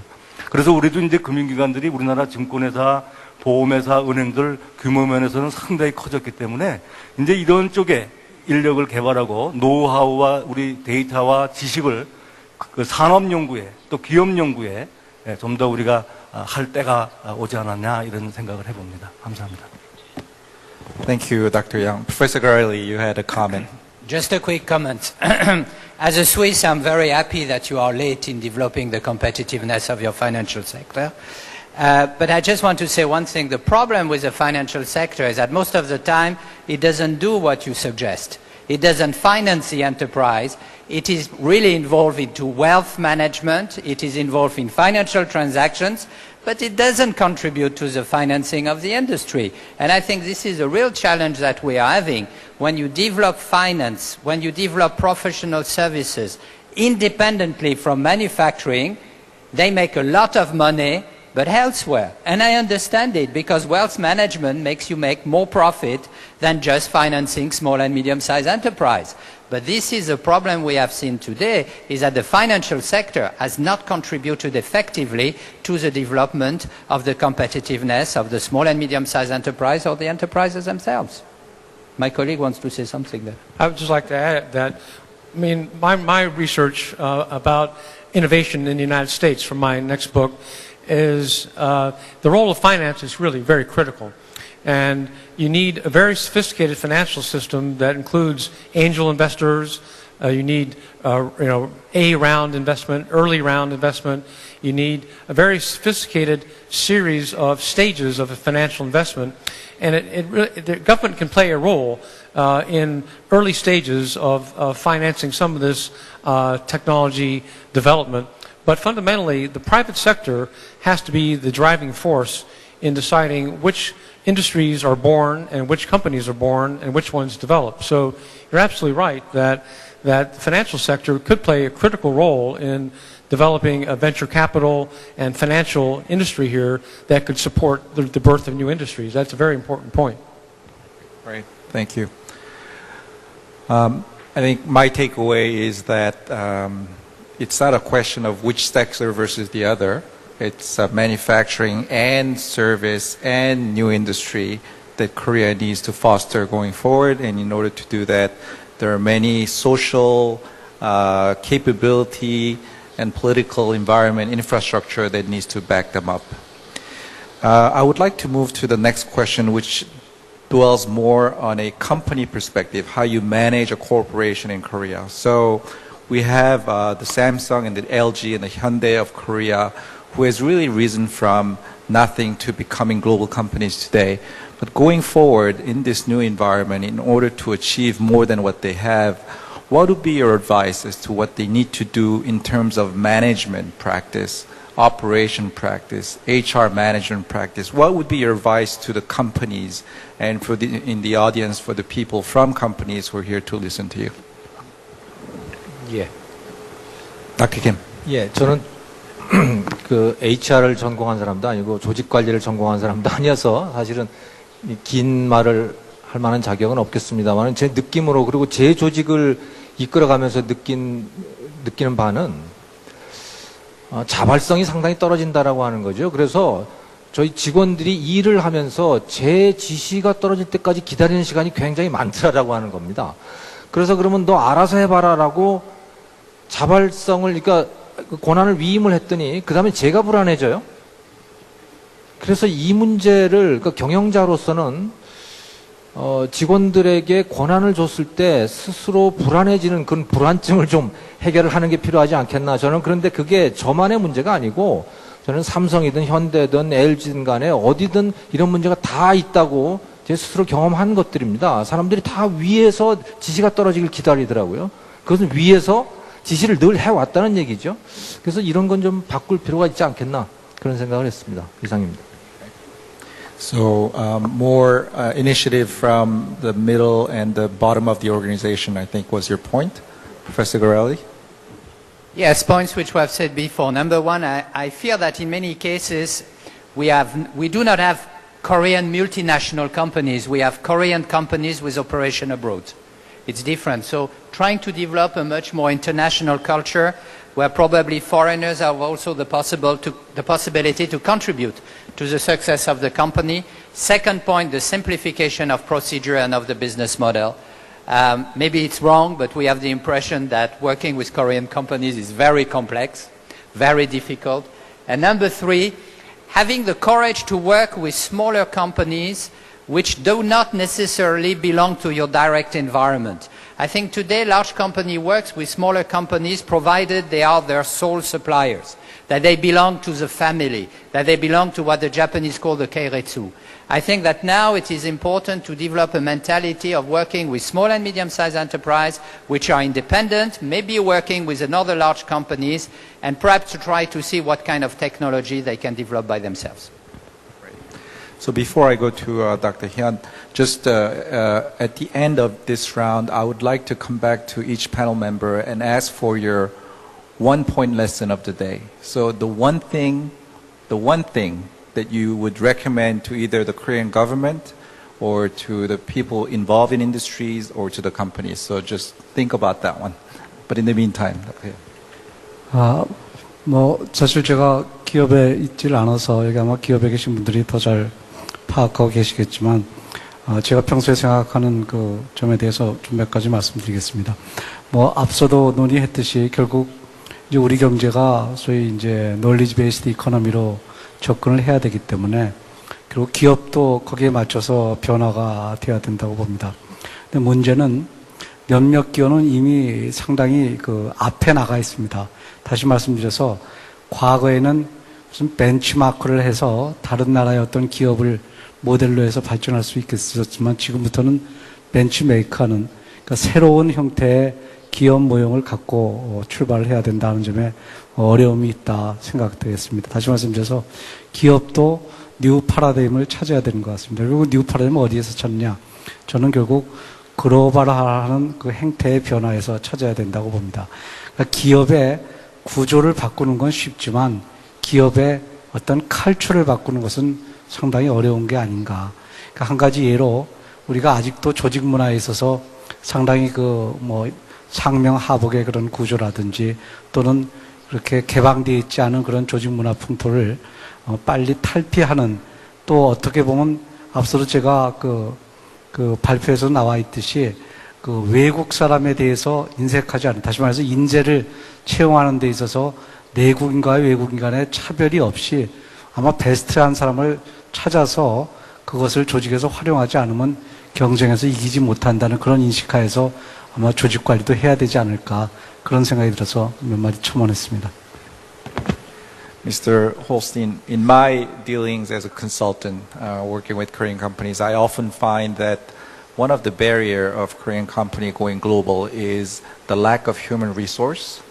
그래서 우리도 이제 금융기관들이 우리나라 증권회사, 보험회사, 은행들 규모 면에서는 상당히 커졌기 때문에 이제 이런 쪽에 인력을 개발하고 노하우와 우리 데이터와 지식을 산업연구에 또 기업연구에 좀 더 우리가 할 때가 오지 않았냐, 이런 생각을 해봅니다. 감사합니다. Thank you, Dr. Yang. Professor Garelli, you had a comment. Just a quick comment. As a Swiss, I'm very happy that you are late in developing the competitiveness of your financial sector. But I just want to say one thing. The problem with the financial sector is that most of the time it doesn't do what you suggest. It doesn't finance the enterprise. It is really involved into wealth management. It is involved in financial transactions. but it doesn't contribute to the financing of the industry. And I think this is a real challenge that we are having. When you develop finance, when you develop professional services independently from manufacturing, they make a lot of money, but elsewhere. And I understand it, because wealth management makes you make more profit than just financing small and medium-sized enterprise. But this is a problem we have seen today, is that the financial sector has not contributed effectively to the development of the competitiveness of the small and medium-sized enterprise or the enterprises themselves. My colleague wants to say something there. I would just like to add that, I mean, my research about innovation in the United States from my next book is the role of finance is really very critical. And you need a very sophisticated financial system that includes angel investors. You need, A-round investment, early round investment. You need a very sophisticated series of stages of a financial investment. And the government can play a role in early stages of financing some of this technology development. But fundamentally, the private sector has to be the driving force in deciding which industries are born and which companies are born and which ones develop. So you're absolutely right that the financial sector could play a critical role in developing a venture capital and financial industry here that could support the birth of new industries. That's a very important point. Right. Thank you. I think my takeaway is that it's not a question of which sector versus the other. It's manufacturing and service and new industry that Korea needs to foster going forward. And in order to do that, there are many social capability and political environment infrastructure that needs to back them up. I would like to move to the next question, which dwells more on a company perspective, how you manage a corporation in Korea. So we have the Samsung and the LG and the Hyundai of Korea, who has really risen from nothing to becoming global companies today. But going forward in this new environment, in order to achieve more than what they have, what would be your advice as to what they need to do in terms of management practice, operation practice, HR management practice? What would be your advice to the companies and in the audience for the people from companies who are here to listen to you? 예. Dr. Kim. 예, 저는 그 HR을 전공한 사람도 아니고 조직 관리를 전공한 사람도 아니어서 사실은 긴 말을 할 만한 자격은 없겠습니다만 제 느낌으로 그리고 제 조직을 이끌어가면서 느끼는 바는 자발성이 상당히 떨어진다라고 하는 거죠. 그래서 저희 직원들이 일을 하면서 제 지시가 떨어질 때까지 기다리는 시간이 굉장히 많더라라고 하는 겁니다. 그래서 그러면 너 알아서 해봐라라고 자발성을 그러니까 권한을 위임을 했더니 그 다음에 제가 불안해져요. 그래서 이 문제를 그러니까 경영자로서는 직원들에게 권한을 줬을 때 스스로 불안해지는 그런 불안증을 좀 해결을 하는 게 필요하지 않겠나. 저는 그런데 그게 저만의 문제가 아니고 저는 삼성이든 현대든 LG든 간에 어디든 이런 문제가 다 있다고 제 스스로 경험한 것들입니다. 사람들이 다 위에서 지시가 떨어지길 기다리더라고요. 그것은 위에서 지시를 늘 해왔다는 얘기죠. 그래서 이런 건 좀 바꿀 필요가 있지 않겠나 그런 생각을 했습니다. 이상입니다. So more initiative from the middle and the bottom of the organization, I think, was your point, Professor Gorelli? Yes, points which we have said before. Number one, I feel that in many cases we do not have Korean multinational companies. We have Korean companies with operation abroad. It's different. So trying to develop a much more international culture where probably foreigners have also the possibility to contribute to the success of the company. Second point, the simplification of procedure and of the business model. Maybe it's wrong, but we have the impression that working with Korean companies is very complex, very difficult. And number three, having the courage to work with smaller companies which do not necessarily belong to your direct environment. I think today large company works with smaller companies provided they are their sole suppliers, that they belong to the family, that they belong to what the Japanese call the keiretsu. I think that now it is important to develop a mentality of working with small and medium-sized enterprises which are independent, maybe working with another large companies, and perhaps to try to see what kind of technology they can develop by themselves. So before I go to Dr. Hyun, just at the end of this round, I would like to come back to each panel member and ask for your one-point lesson of the day. So the one thing that you would recommend to either the Korean government or to the people involved in industries or to the companies. So just think about that one. But in the meantime, okay. 사실 제가 기업에 있질 않아서 여기 아마 기업에 계신 분들이 더 잘 파악하고 계시겠지만, 제가 평소에 생각하는 그 점에 대해서 좀 몇 가지 말씀드리겠습니다. 앞서도 논의했듯이 결국 이제 우리 경제가 소위 이제 knowledge based economy로 접근을 해야 되기 때문에 그리고 기업도 거기에 맞춰서 변화가 돼야 된다고 봅니다. 근데 문제는 몇몇 기업은 이미 상당히 그 앞에 나가 있습니다. 다시 말씀드려서 과거에는 무슨 벤치마크를 해서 다른 나라의 어떤 기업을 모델로 해서 발전할 수 있겠었지만 지금부터는 벤치메이크하는 그러니까 새로운 형태의 기업 모형을 갖고 출발을 해야 된다는 점에 어려움이 있다 생각되겠습니다. 다시 말씀드려서 기업도 뉴 파라다임을 찾아야 되는 것 같습니다. 그리고 뉴 파라다임은 어디에서 찾느냐? 저는 결국 글로벌화하는 그 행태의 변화에서 찾아야 된다고 봅니다. 그러니까 기업의 구조를 바꾸는 건 쉽지만 기업의 어떤 칼출을 바꾸는 것은 상당히 어려운 게 아닌가. 그러니까 한 가지 예로 우리가 아직도 조직 문화에 있어서 상당히 상명하복의 그런 구조라든지 또는 그렇게 개방되어 있지 않은 그런 조직 문화 풍토를 빨리 탈피하는 또 어떻게 보면 앞서도 제가 그 발표에서 나와 있듯이 그 외국 사람에 대해서 인색하지 않은, 다시 말해서 인재를 채용하는 데 있어서 내국인과 외국인 간의 차별이 없이 아마 베스트한 사람을 찾아서 그것을 조직에서 활용하지 않으면 경쟁에서 이기지 못한다는 그런 인식하에서 아마 조직 관리도 해야 되지 않을까 그런 생각이 들어서 몇 마디 첨언했습니다. Mr. Holstein, in my dealings as a consultant working with Korean companies, I often find that one of the barrier of Korean company going global is the lack of human resource.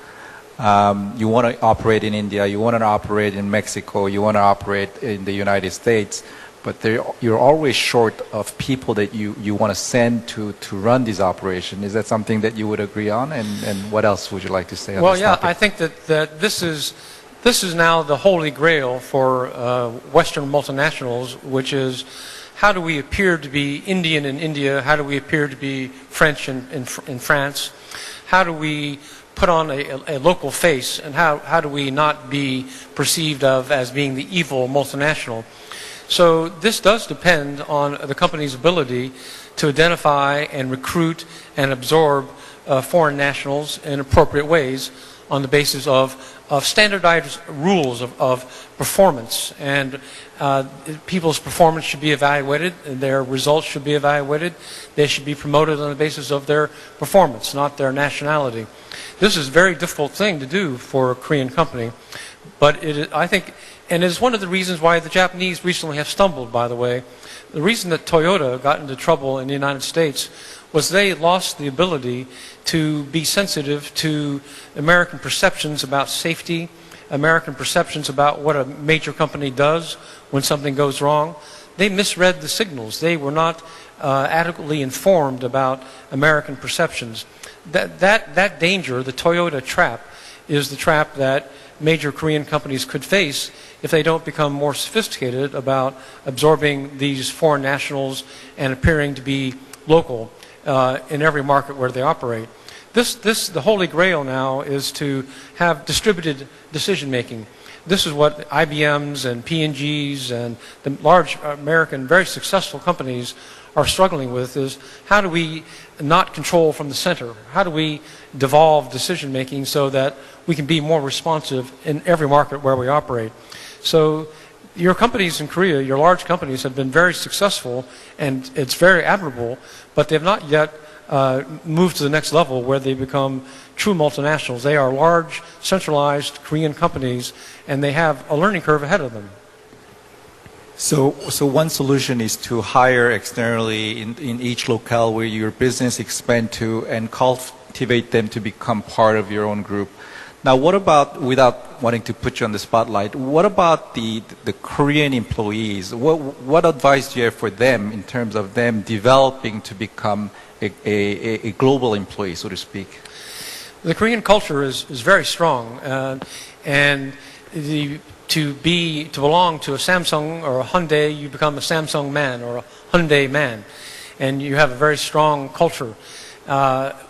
You want to operate in India, you want to operate in Mexico, you want to operate in the United States, but you're always short of people that you want to send to run this operation. Is that something that you would agree on? And what else would you like to say on this topic? I think that this is now the holy grail for Western multinationals, which is how do we appear to be Indian in India? How do we appear to be French in France? How do we put on a local face? And how do we not be perceived of as being the evil multinational? So this does depend on the company's ability to identify and recruit and absorb foreign nationals in appropriate ways on the basis of standardized rules of performance. And people's performance should be evaluated, and their results should be evaluated. They should be promoted on the basis of their performance, not their nationality. This is a very difficult thing to do for a Korean company, but I think, and it's one of the reasons why the Japanese recently have stumbled, by the way. The reason that Toyota got into trouble in the United States was they lost the ability to be sensitive to American perceptions about safety, American perceptions about what a major company does when something goes wrong. They misread the signals. They were not adequately informed about American perceptions. That danger, the Toyota trap, is the trap that major Korean companies could face if they don't become more sophisticated about absorbing these foreign nationals and appearing to be local in every market where they operate. The holy grail now is to have distributed decision making. This is what IBMs and P&Gs and the large American, very successful companies are struggling with, is how do we not control from the center? How do we devolve decision making so that we can be more responsive in every market where we operate? So your companies in Korea, your large companies, have been very successful, and it's very admirable, but they've not yet moved to the next level where they become true multinationals. They are large, centralized Korean companies, and they have a learning curve ahead of them. So one solution is to hire externally in each locale where your business expand to and cultivate them to become part of your own group. Now, what about, without wanting to put you on the spotlight, what about the Korean employees? What advice do you have for them in terms of them developing to become a global employee, so to speak? The Korean culture is very strong, and to belong to a Samsung or a Hyundai, you become a Samsung man or a Hyundai man, and you have a very strong culture.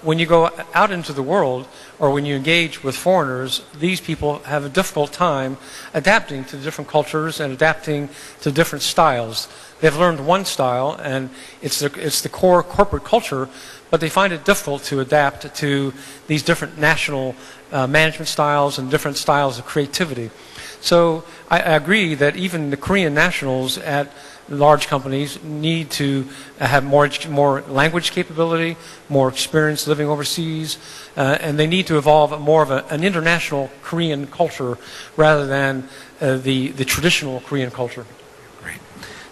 When you go out into the world, or when you engage with foreigners, these people have a difficult time adapting to different cultures and adapting to different styles. They've learned one style, and it's the core corporate culture, but they find it difficult to adapt to these different national management styles and different styles of creativity. So I agree that even the Korean nationals at large companies need to have more language capability, more experience living overseas, and they need to evolve more of an international Korean culture rather than the traditional Korean culture. Great.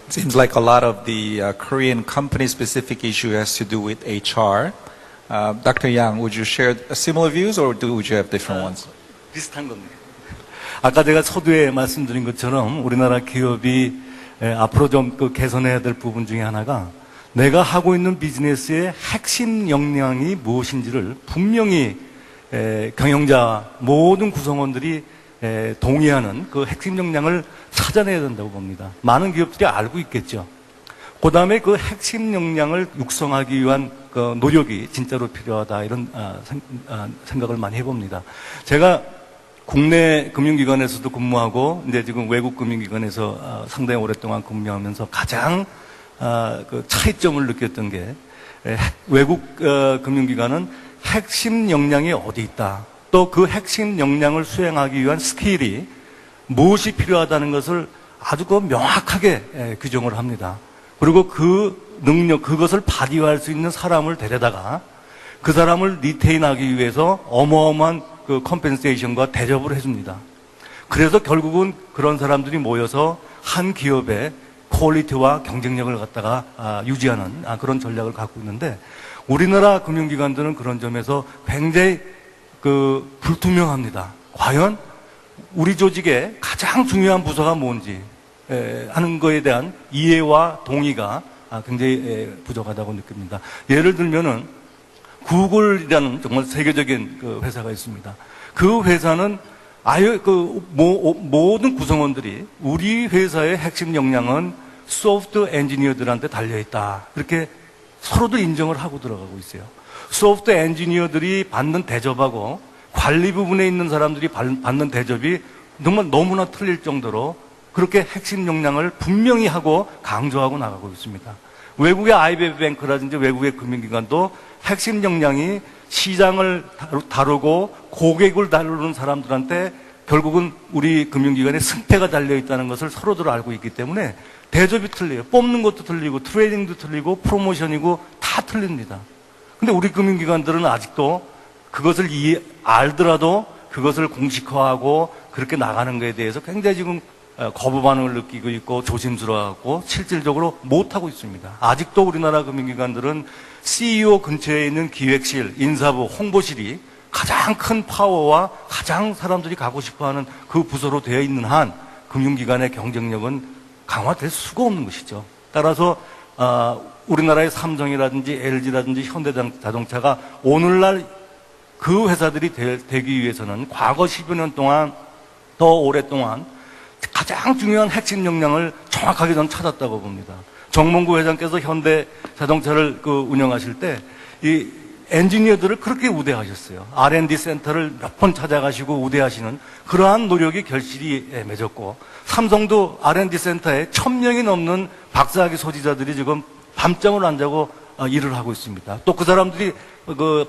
It seems like a lot of the Korean company-specific issue has to do with HR. Dr. Yang, would you share similar views, or would you have different ones? 비슷한 겁니다. 아까 제가 서두에 말씀드린 것처럼 우리나라 기업이 앞으로 좀 개선해야 될 부분 중에 하나가 내가 하고 있는 비즈니스의 핵심 역량이 무엇인지를 분명히 경영자 모든 구성원들이 동의하는 그 핵심 역량을 찾아내야 된다고 봅니다. 많은 기업들이 알고 있겠죠. 그 다음에 그 핵심 역량을 육성하기 위한 그 노력이 진짜로 필요하다, 이런 생각을 많이 해봅니다. 제가 국내 금융기관에서도 근무하고, 이제 지금 외국 금융기관에서 상당히 오랫동안 근무하면서 가장 그 차이점을 느꼈던 게, 외국 금융기관은 핵심 역량이 어디 있다, 또 그 핵심 역량을 수행하기 위한 스킬이 무엇이 필요하다는 것을 아주 그 명확하게 규정을 합니다. 그리고 그 능력, 그것을 발휘할 수 있는 사람을 데려다가 그 사람을 리테인하기 위해서 어마어마한 그 컴펜세이션과 대접을 해줍니다. 그래서 결국은 그런 사람들이 모여서 한 기업의 퀄리티와 경쟁력을 갖다가 유지하는 그런 전략을 갖고 있는데, 우리나라 금융기관들은 그런 점에서 굉장히 그 불투명합니다. 과연 우리 조직의 가장 중요한 부서가 뭔지 하는 거에 대한 이해와 동의가 굉장히 부족하다고 느낍니다. 예를 들면은 구글이라는 정말 세계적인 그 회사가 있습니다. 그 회사는 아예 그 모든 구성원들이 우리 회사의 핵심 역량은 소프트 엔지니어들한테 달려있다, 이렇게 서로도 인정을 하고 들어가고 있어요. 소프트 엔지니어들이 받는 대접하고 관리 부분에 있는 사람들이 받는 대접이 정말 너무나 틀릴 정도로 그렇게 핵심 역량을 분명히 하고 강조하고 나가고 있습니다. 외국의 IB뱅크라든지 외국의 금융기관도 핵심 역량이 시장을 다루고 고객을 다루는 사람들한테 결국은 우리 금융기관의 승패가 달려있다는 것을 서로들 알고 있기 때문에 대접이 틀려요. 뽑는 것도 틀리고 트레이닝도 틀리고 프로모션이고 다 틀립니다. 근데 우리 금융기관들은 아직도 그것을 알더라도 그것을 공식화하고 그렇게 나가는 것에 대해서 굉장히 지금 거부 반응을 느끼고 있고 조심스러워하고 실질적으로 못하고 있습니다. 아직도 우리나라 금융기관들은 CEO 근처에 있는 기획실, 인사부, 홍보실이 가장 큰 파워와 가장 사람들이 가고 싶어하는 그 부서로 되어 있는 한 금융기관의 경쟁력은 강화될 수가 없는 것이죠. 따라서 우리나라의 삼성이라든지 LG라든지 현대자동차가 오늘날 그 회사들이 되기 위해서는 과거 10여 년 동안 더 오랫동안 가장 중요한 핵심 역량을 정확하게 저는 찾았다고 봅니다. 정몽구 회장께서 현대자동차를 운영하실 때 이 엔지니어들을 그렇게 우대하셨어요. R&D 센터를 몇 번 찾아가시고 우대하시는 그러한 노력이 결실이 맺었고, 삼성도 R&D 센터에 1000명이 넘는 박사학위 소지자들이 지금 밤잠을 안 자고 일을 하고 있습니다. 또 그 사람들이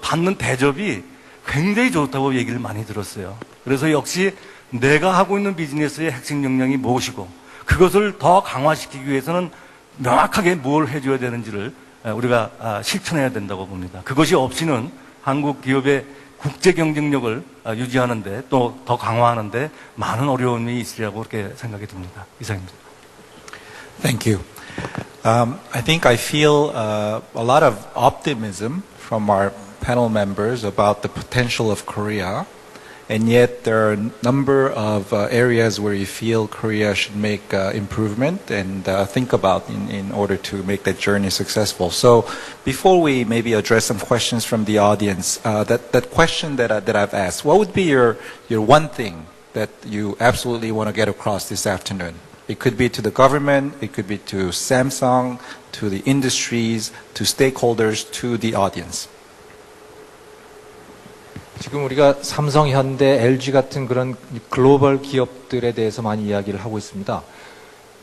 받는 대접이 굉장히 좋다고 얘기를 많이 들었어요. 그래서 역시 내가 하고 있는 비즈니스의 핵심 역량이 무엇이고 그것을 더 강화시키기 위해서는 명확하게 뭘 해줘야 되는지를 우리가 실천해야 된다고 봅니다. 그것이 없이는 한국 기업의 국제 경쟁력을 유지하는데 또 더 강화하는데 많은 어려움이 있으리라고 그렇게 생각이 듭니다. 이상입니다. Thank you. I think I feel a lot of optimism from our panel members about the potential of Korea, and yet there are a number of areas where you feel Korea should make improvement and think about in order to make that journey successful. So before we maybe address some questions from the audience, that question that I've asked, what would be your one thing that you absolutely want to get across this afternoon? It could be to the government, it could be to Samsung, to the industries, to stakeholders, to the audience. 지금 우리가 삼성, 현대, LG 같은 그런 글로벌 기업들에 대해서 많이 이야기를 하고 있습니다.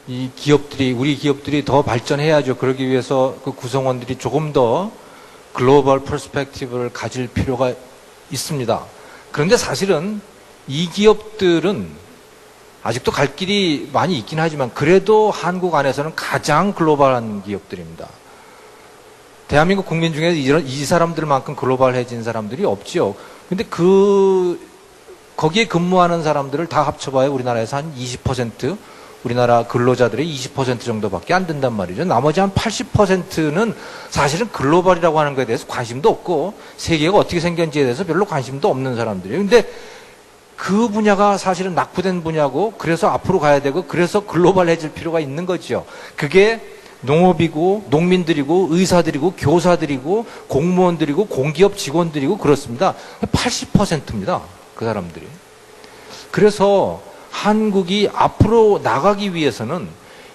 이 기업들이, 우리 기업들이 더 발전해야죠. 그러기 위해서 그 구성원들이 조금 더 글로벌 퍼스펙티브를 가질 필요가 있습니다. 그런데 사실은 이 기업들은 아직도 갈 길이 많이 있긴 하지만 그래도 한국 안에서는 가장 글로벌한 기업들입니다. 대한민국 국민 중에 이 사람들만큼 글로벌해진 사람들이 없지요. 근데 거기에 근무하는 사람들을 다 합쳐봐야 우리나라에서 한 20%, 우리나라 근로자들의 20% 정도밖에 안 된단 말이죠. 나머지 한 80%는 사실은 글로벌이라고 하는 것에 대해서 관심도 없고 세계가 어떻게 생겼는지에 대해서 별로 관심도 없는 사람들이에요. 근데 그 분야가 사실은 낙후된 분야고 그래서 앞으로 가야 되고 그래서 글로벌해질 필요가 있는 거죠. 그게 농업이고 농민들이고 의사들이고 교사들이고 공무원들이고 공기업 직원들이고 그렇습니다. 80%입니다. 그 사람들이. 그래서 한국이 앞으로 나가기 위해서는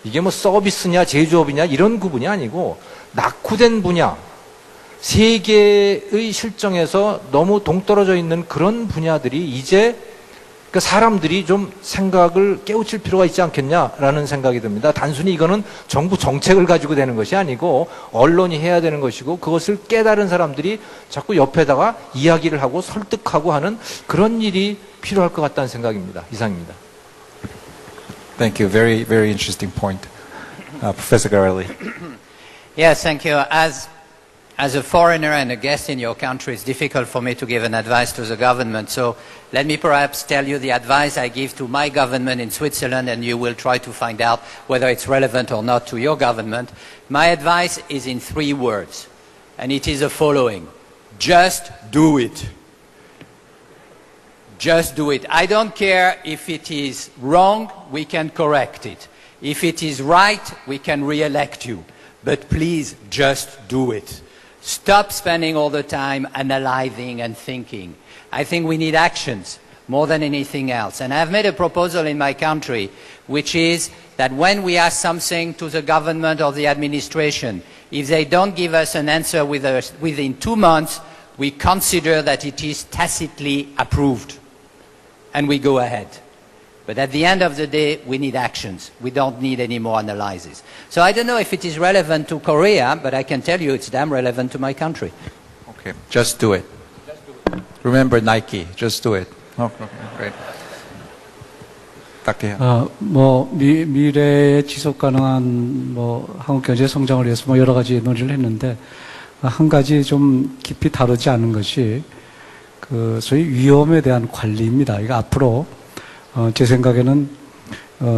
이게 뭐 서비스냐 제조업이냐 이런 구분이 아니고 낙후된 분야, 세계의 실정에서 너무 동떨어져 있는 그런 분야들이 이제 그 사람들이 좀 생각을 깨우칠 필요가 있지 않겠냐라는 생각이 듭니다. 단순히 이거는 정부 정책을 가지고 되는 것이 아니고 언론이 해야 되는 것이고 그것을 깨달은 사람들이 자꾸 옆에다가 이야기를 하고 설득하고 하는 그런 일이 필요할 것 같다는 생각입니다. 이상입니다. Thank you. Very, very interesting point. Professor Garelli. Yes, thank you. As a foreigner and a guest in your country, it's difficult for me to give an advice to the government. So let me perhaps tell you the advice I give to my government in Switzerland, and you will try to find out whether it's relevant or not to your government. My advice is in 3 words, and it is the following. Just do it. Just do it. I don't care if it is wrong, we can correct it. If it is right, we can re-elect you. But please, just do it. Stop spending all the time analyzing and thinking. I think we need actions more than anything else. And I've made a proposal in my country, which is that when we ask something to the government or the administration, if they don't give us an answer within 2 months, we consider that it is tacitly approved. And we go ahead. But at the end of the day, we need actions. We don't need any more analysis. So I don't know if it is relevant to Korea, but I can tell you it's damn relevant to my country. Okay, just do it. Remember Nike, just do it. Okay, great. 미래의 지속 가능한 한국 경제 성장을 위해서 여러 가지 논의를 했는데 한 가지 좀 깊이 다루지 않은 것이 그 소위 위험에 대한 관리입니다. 이거 앞으로 제 생각에는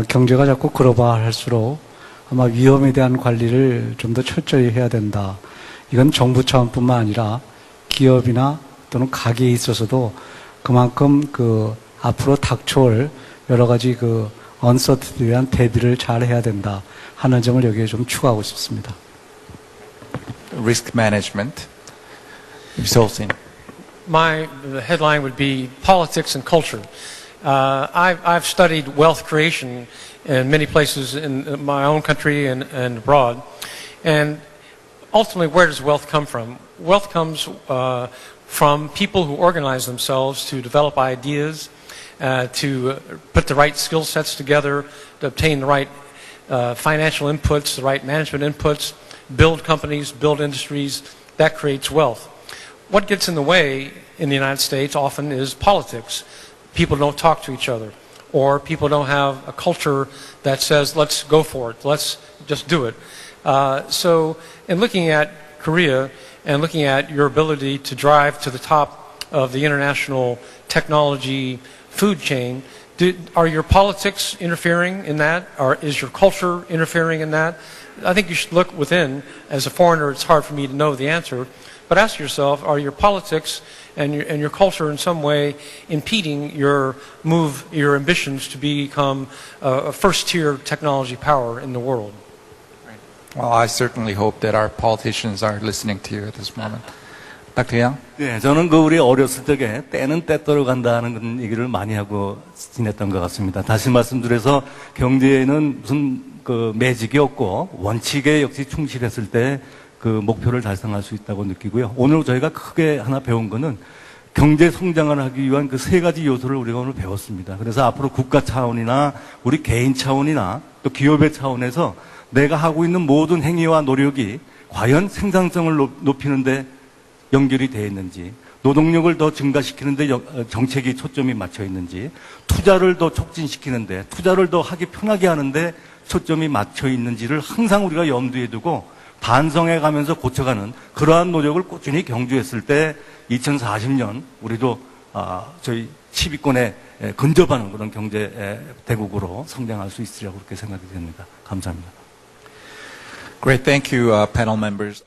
경제가 자꾸 글로벌할수록 아마 위험에 대한 관리를 좀 더 철저히 해야 된다. 이건 정부 차원뿐만 아니라 기업이나 또는 가게에 있어서도 그만큼 앞으로 닥쳐올 여러 가지 언서트에 대한 대비를 잘 해야 된다 하는 점을 여기에 좀 추가하고 싶습니다. Risk management. Solzhenitsyn. My headline would be politics and culture. I've studied wealth creation in many places in my own country and abroad. And ultimately, where does wealth come from? Wealth comes from people who organize themselves to develop ideas, to put the right skill sets together, to obtain the right financial inputs, the right management inputs, build companies, build industries. That creates wealth. What gets in the way in the United States often is politics. People don't talk to each other. or people don't have a culture that says, let's go for it, let's just do it. So in looking at Korea and looking at your ability to drive to the top of the international technology food chain, are your politics interfering in that? Or is your culture interfering in that? I think you should look within. As a foreigner, it's hard for me to know the answer. But ask yourself, are your politics and your culture in some way impeding your ambitions to become a first-tier technology power in the world? Well, I certainly hope that our politicians are listening to you at this moment. Dr. Yang? 네, 저는 우리 어렸을 적에 때는 때떠로 간다는 그런 얘기를 많이 하고 지냈던 것 같습니다. 다시 말씀드려서 경제에는 무슨 매직이 없고 원칙에 역시 충실했을 때 그 목표를 달성할 수 있다고 느끼고요. 오늘 저희가 크게 하나 배운 거는 경제 성장을 하기 위한 그 세 가지 요소를 우리가 오늘 배웠습니다. 그래서 앞으로 국가 차원이나 우리 개인 차원이나 또 기업의 차원에서 내가 하고 있는 모든 행위와 노력이 과연 생산성을 높이는데 연결이 되어 있는지, 노동력을 더 증가시키는데 정책이 초점이 맞춰 있는지, 투자를 더 촉진시키는데, 투자를 더 하기 편하게 하는데 초점이 맞춰 있는지를 항상 우리가 염두에 두고 반성해 가면서 고쳐가는 그러한 노력을 꾸준히 경주했을 때 2040년 우리도 저희 10위권에 근접하는 그런 경제 대국으로 성장할 수 있으리라고 그렇게 생각이 됩니다. 감사합니다. Great. Thank you, panel members.